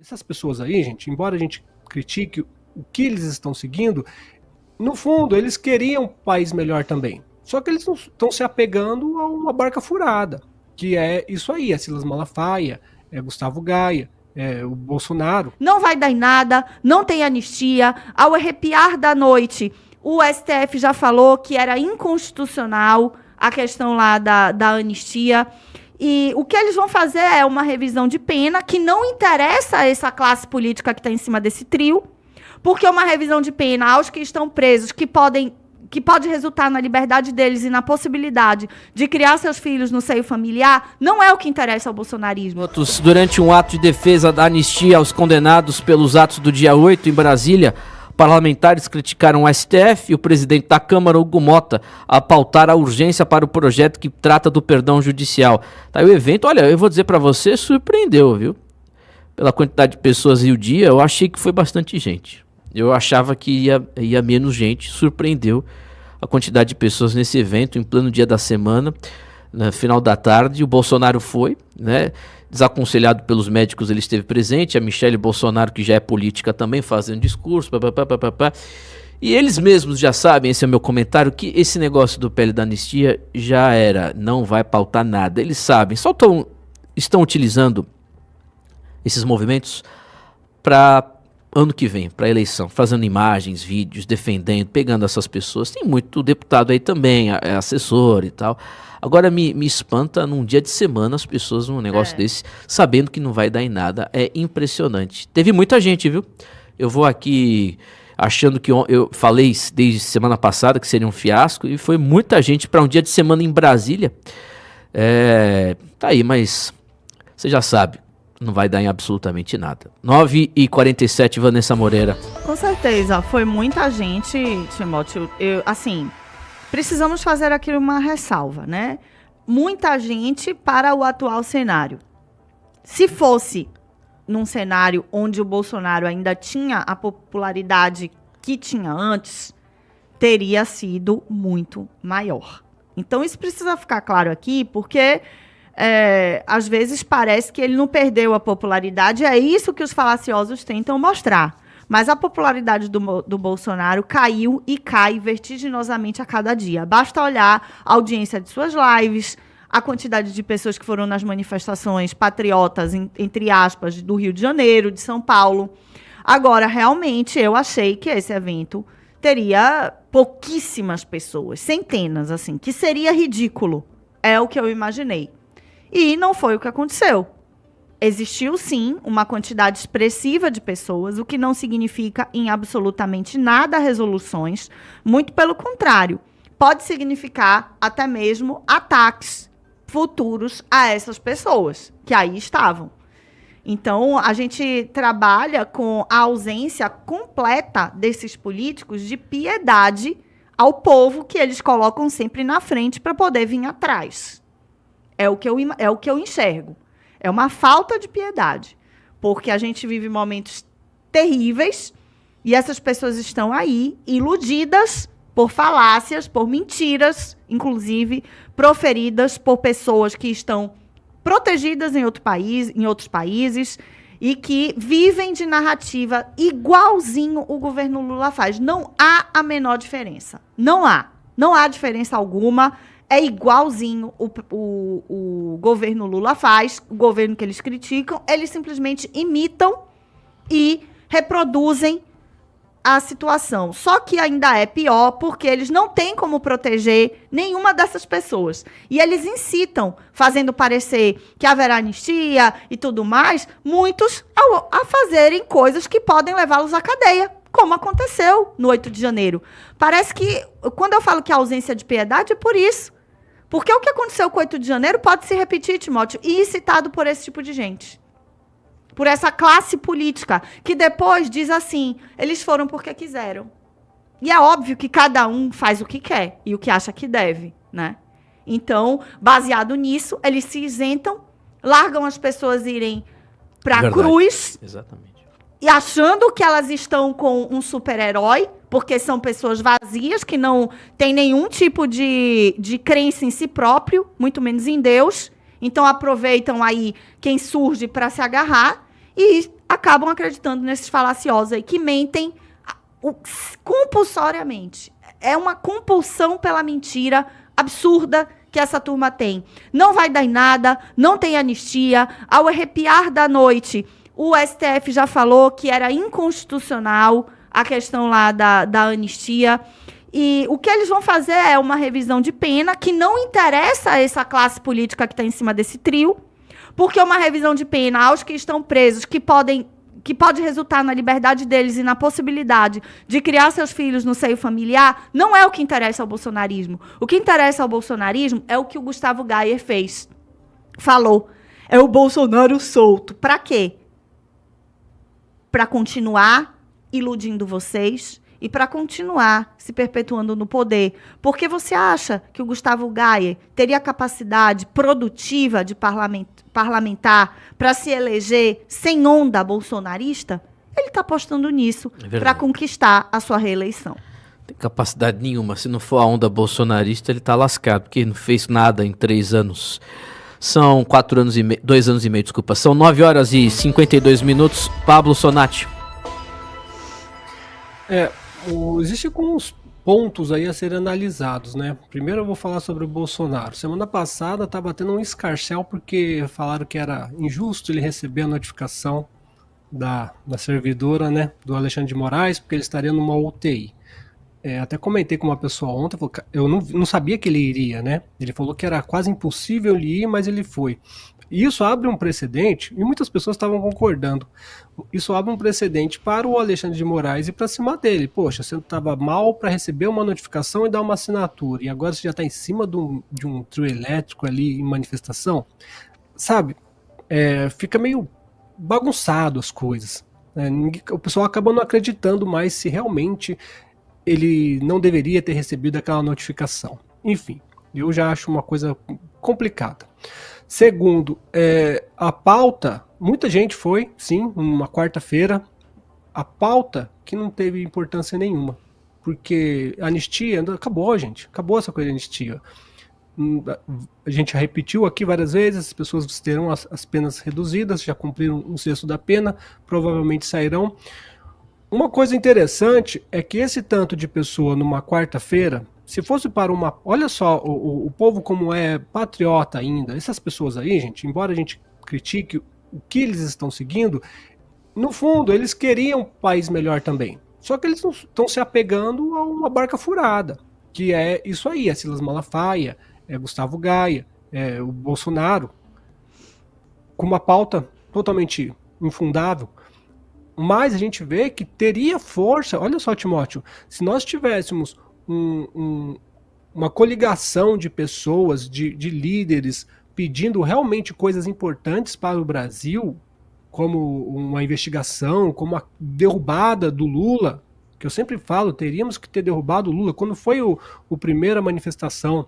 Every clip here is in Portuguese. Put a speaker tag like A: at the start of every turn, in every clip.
A: Essas pessoas aí, gente, embora a gente critique o que eles estão seguindo, no fundo, eles queriam um país melhor também. Só que eles estão se apegando a uma barca furada, que é isso aí, é Silas Malafaia, é Gustavo Gaia, é o Bolsonaro.
B: Não vai dar em nada, não tem anistia. Ao arrepiar da noite, o STF já falou que era inconstitucional a questão lá da anistia. E o que eles vão fazer é uma revisão de pena que não interessa a essa classe política que está em cima desse trio, porque uma revisão de pena aos que estão presos, que pode resultar na liberdade deles e na possibilidade de criar seus filhos no seio familiar, não é o que interessa ao bolsonarismo.
C: Durante um ato de defesa da anistia aos condenados pelos atos do dia 8 em Brasília, parlamentares criticaram o STF e o presidente da Câmara, Hugo Mota, a pautar a urgência para o projeto que trata do perdão judicial. Tá aí o evento, olha, eu vou dizer para você, surpreendeu, viu? Pela quantidade de pessoas e o dia, eu achei que foi bastante gente. Eu achava que ia menos gente, surpreendeu a quantidade de pessoas nesse evento, em pleno dia da semana, no final da tarde. O Bolsonaro foi, né? Desaconselhado pelos médicos, ele esteve presente, a Michele Bolsonaro, que já é política também, fazendo discurso, e eles mesmos já sabem, esse é o meu comentário, que esse negócio do PL da anistia já era, não vai pautar nada. Eles sabem, só estão utilizando esses movimentos para ano que vem, para a eleição, fazendo imagens, vídeos, defendendo, pegando essas pessoas. Tem muito deputado aí também, é assessor e tal. Agora me espanta num dia de semana as pessoas num negócio desse, sabendo que não vai dar em nada. É impressionante. Teve muita gente, viu? Eu vou aqui achando que eu falei desde semana passada que seria um fiasco, e foi muita gente para um dia de semana em Brasília. Tá aí, mas você já sabe. Não vai dar em absolutamente nada. 9h47, Vanessa Moreira.
B: Com certeza, foi muita gente, Timóteo. Precisamos fazer aqui uma ressalva, né? Muita gente para o atual cenário. Se fosse num cenário onde o Bolsonaro ainda tinha a popularidade que tinha antes, teria sido muito maior. Então, isso precisa ficar claro aqui, porque às vezes parece que ele não perdeu a popularidade, é isso que os falaciosos tentam mostrar. Mas a popularidade do Bolsonaro caiu e cai vertiginosamente a cada dia. Basta olhar a audiência de suas lives, a quantidade de pessoas que foram nas manifestações patriotas, entre aspas, do Rio de Janeiro, de São Paulo. Agora, realmente, eu achei que esse evento teria pouquíssimas pessoas, centenas, assim, que seria ridículo. É o que eu imaginei. E não foi o que aconteceu. Existiu, sim, uma quantidade expressiva de pessoas, o que não significa em absolutamente nada resoluções. Muito pelo contrário, pode significar até mesmo ataques futuros a essas pessoas que aí estavam. Então, a gente trabalha com a ausência completa desses políticos de piedade ao povo que eles colocam sempre na frente para poder vir atrás. É o que eu enxergo. É uma falta de piedade, porque a gente vive momentos terríveis e essas pessoas estão aí iludidas por falácias, por mentiras, inclusive proferidas por pessoas que estão protegidas em outros países e que vivem de narrativa igualzinho o governo Lula faz. Não há a menor diferença. Não há diferença alguma. É igualzinho o governo Lula faz, o governo que eles criticam, eles simplesmente imitam e reproduzem a situação. Só que ainda é pior porque eles não têm como proteger nenhuma dessas pessoas. E eles incitam, fazendo parecer que haverá anistia e tudo mais, muitos a fazerem coisas que podem levá-los à cadeia, como aconteceu no 8 de janeiro. Parece que, quando eu falo que há ausência de piedade, é por isso. Porque o que aconteceu com o 8 de janeiro pode se repetir, Timóteo, e incitado por esse tipo de gente. Por essa classe política, que depois diz assim, eles foram porque quiseram. E é óbvio que cada um faz o que quer e o que acha que deve, né? Então, baseado nisso, eles se isentam, largam as pessoas irem para a cruz.
C: Exatamente.
B: E achando que elas estão com um super-herói, porque são pessoas vazias, que não têm nenhum tipo de crença em si próprio, muito menos em Deus. Então, aproveitam aí quem surge para se agarrar e acabam acreditando nesses falaciosos aí, que mentem compulsoriamente. É uma compulsão pela mentira absurda que essa turma tem. Não vai dar em nada, não tem anistia. Ao arrepiar da noite, o STF já falou que era inconstitucional a questão lá da anistia. E o que eles vão fazer é uma revisão de pena que não interessa a essa classe política que está em cima desse trio, porque uma revisão de pena aos que estão presos, que pode resultar na liberdade deles e na possibilidade de criar seus filhos no seio familiar, não é o que interessa ao bolsonarismo. O que interessa ao bolsonarismo é o que o Gustavo Gayer falou. É o Bolsonaro solto. Para quê? Para continuar iludindo vocês e para continuar se perpetuando no poder. Porque você acha que o Gustavo Gayer teria capacidade produtiva de parlamentar para se eleger sem onda bolsonarista? Ele está apostando nisso para conquistar a sua reeleição.
C: Não tem capacidade nenhuma. Se não for a onda bolsonarista, ele está lascado, porque não fez nada em 3 anos. São 2 anos e meio, desculpa. São 9 horas e 52 minutos. Pablo Sonati.
A: Existem alguns pontos aí a serem analisados, né? Primeiro eu vou falar sobre o Bolsonaro. Semana passada estava tendo um escarcéu porque falaram que era injusto ele receber a notificação da servidora, né, do Alexandre de Moraes, porque ele estaria numa UTI. Até comentei com uma pessoa ontem, eu não sabia que ele iria, né? Ele falou que era quase impossível ele ir, mas ele foi. E isso abre um precedente, e muitas pessoas estavam concordando, isso abre um precedente para o Alexandre de Moraes e para cima dele. Poxa, você estava mal para receber uma notificação e dar uma assinatura, e agora você já está em cima de um trio elétrico ali em manifestação? Sabe, fica meio bagunçado as coisas. O pessoal acaba não acreditando mais se realmente ele não deveria ter recebido aquela notificação. Enfim, eu já acho uma coisa complicada. Segundo, a pauta, muita gente foi, sim, uma quarta-feira, a pauta que não teve importância nenhuma, porque a anistia, acabou, gente, acabou essa coisa de anistia. A gente já repetiu aqui várias vezes, as pessoas terão as penas reduzidas, já cumpriram 1/6 da pena, provavelmente sairão. Uma coisa interessante é que esse tanto de pessoa numa quarta-feira, se fosse para uma... Olha só, o povo como é patriota ainda. Essas pessoas aí, gente, embora a gente critique o que eles estão seguindo, no fundo, eles queriam um país melhor também. Só que eles estão se apegando a uma barca furada, que é isso aí, é Silas Malafaia, é Gustavo Gayer, é o Bolsonaro, com uma pauta totalmente infundável. Mas a gente vê que teria força... Olha só, Timóteo, se nós tivéssemos uma coligação de pessoas, de líderes, pedindo realmente coisas importantes para o Brasil, como uma investigação, como a derrubada do Lula, que eu sempre falo, teríamos que ter derrubado o Lula. Quando foi a primeira manifestação,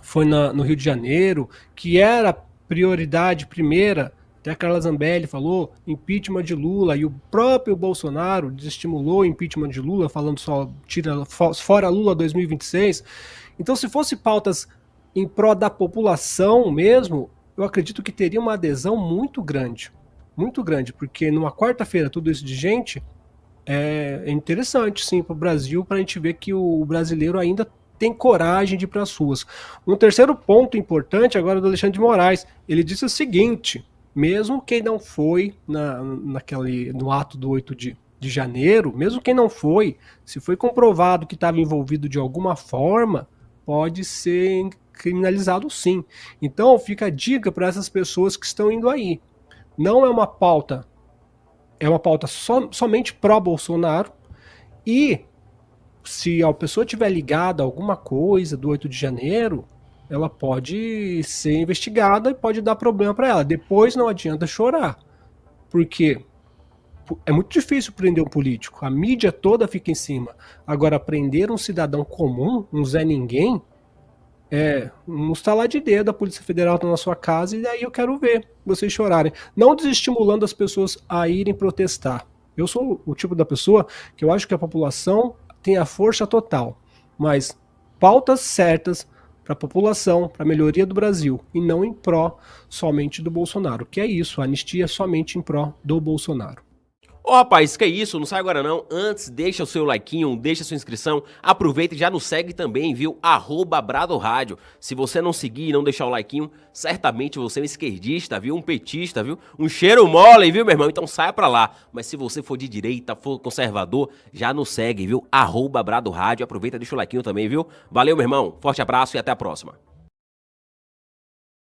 A: foi no Rio de Janeiro, que era prioridade primeira, até a Carla Zambelli falou impeachment de Lula, e o próprio Bolsonaro desestimulou o impeachment de Lula, falando só tira fora Lula 2026. Então, se fosse pautas em pró da população mesmo, eu acredito que teria uma adesão muito grande, porque numa quarta-feira tudo isso de gente é interessante sim para o Brasil, para a gente ver que o brasileiro ainda tem coragem de ir para as ruas. Um terceiro ponto importante agora do Alexandre de Moraes, ele disse o seguinte: mesmo quem não foi no ato do 8 de janeiro, mesmo quem não foi, se foi comprovado que estava envolvido de alguma forma, pode ser criminalizado sim. Então fica a dica para essas pessoas que estão indo aí. Não é uma pauta, é uma pauta somente pró-Bolsonaro, e se a pessoa tiver ligada a alguma coisa do 8 de janeiro, ela pode ser investigada e pode dar problema para ela. Depois não adianta chorar, porque é muito difícil prender um político. A mídia toda fica em cima. Agora, prender um cidadão comum, um Zé Ninguém, um estalar de dedo, a Polícia Federal está na sua casa, e daí eu quero ver vocês chorarem. Não desestimulando as pessoas a irem protestar. Eu sou o tipo da pessoa que eu acho que a população tem a força total, mas pautas certas para a população, para a melhoria do Brasil, e não em pró somente do Bolsonaro. Que é isso, a anistia é somente em pró do Bolsonaro.
D: Ô rapaz, que isso, não sai agora não. Antes, deixa o seu likeinho, deixa a sua inscrição. Aproveita e já nos segue também, viu? @BradoRádio. Se você não seguir e não deixar o likeinho, certamente você é um esquerdista, viu? Um petista, viu? Um cheiro mole, viu, meu irmão? Então saia pra lá. Mas se você for de direita, for conservador, já nos segue, viu? @BradoRádio. Aproveita e deixa o likeinho também, viu? Valeu, meu irmão. Forte abraço e até a próxima.